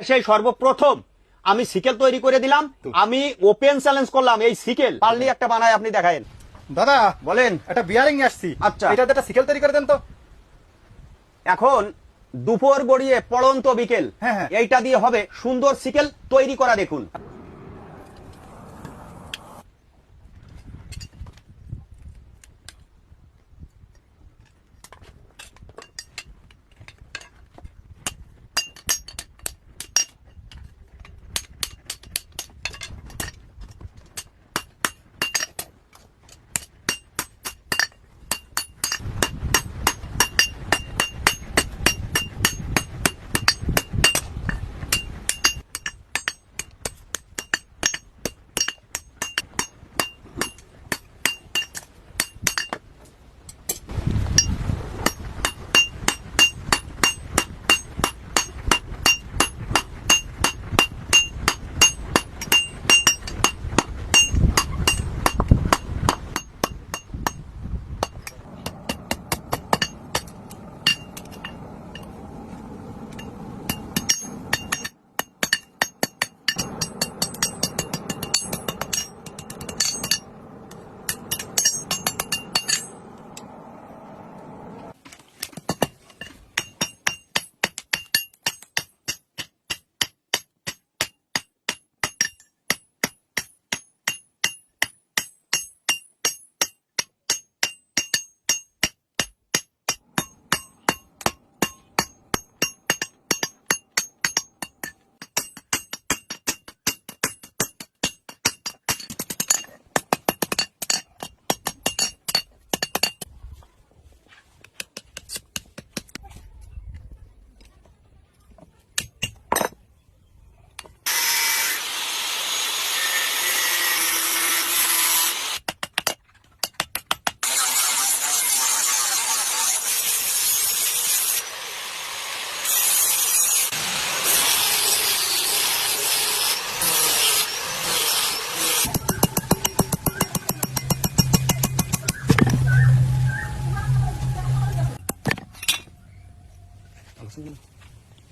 সেই সর্বপ্রথম আমি সিকেল তৈরি করে দিলাম। আমি ওপেন চ্যালেঞ্জ করলাম, এই সিকেল পারলি একটা বানায় আপনি দেখায়েন। দাদা বলেন। একটা বিয়ারিং আসছি। আচ্ছা, এটা একটা সিকেল তৈরি করে দেন তো। এখন দুপুর গড়িয়ে পড়ন্ত বিকেল, হ্যাঁ। এইটা দিয়ে হবে সুন্দর সিকেল তৈরি করা। দেখুন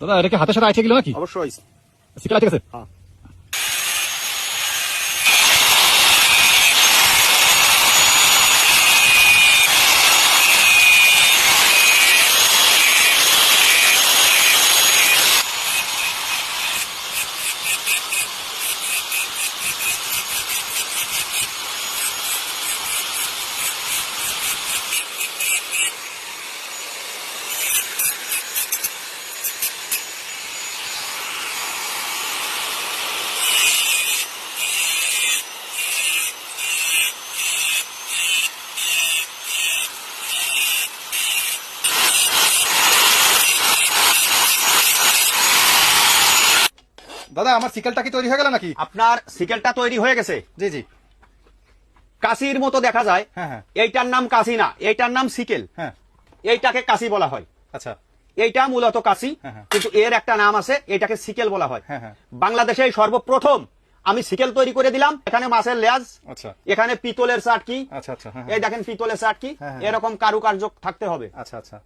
দাদা এটা কি হাতের সাথে আইছে গেল নাকি? অবশ্যই সিকেল আছে। হ্যাঁ। দাদা আমার সিকেলটা কি তৈরি হয়ে গেল নাকি? আপনার সিকেলটা তৈরি হয়ে গেছে। জি জি। কাশির মতো দেখা যায়। হ্যাঁ। এইটার নাম কাশি না, এইটার নাম সিকেল। হ্যাঁ। এইটাকে কাশি বলা হয়। আচ্ছা। এইটা মূলত কাশি, হ্যাঁ। কিন্তু এর একটা নাম আছে, এটাকে সিকেল বলা হয়। হ্যাঁ। বাংলাদেশে সর্বপ্রথম আমি সিকেল তৈরি করে দিলাম। এখানে মাছের লেজ, আচ্ছা। এখানে পিতলের চাটকি। আচ্ছা আচ্ছা। এই দেখেন পিতলের চাটকি, হ্যাঁ। এরকম কারুকার্য থাকতে হবে। আচ্ছা আচ্ছা।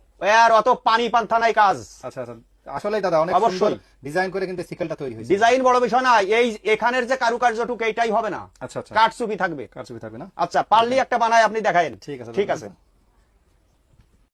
আর অত পানি পান্থা নাই কাজ। আচ্ছা আচ্ছা। আসলে দাদা অনেক সুন্দর ডিজাইন করে কিন্তু সিকেলটা তৈরি হয়েছে। ডিজাইন বড় বিষয় না, এই এখানের যে কারুকার্যটুকু এইটাই হবে না। আচ্ছা আচ্ছা। কাটছবি থাকবে। কারচুপি থাকবে না। আচ্ছা, পারলি একটা বানায় আপনি দেখায়েন। ঠিক আছে। ঠিক আছে।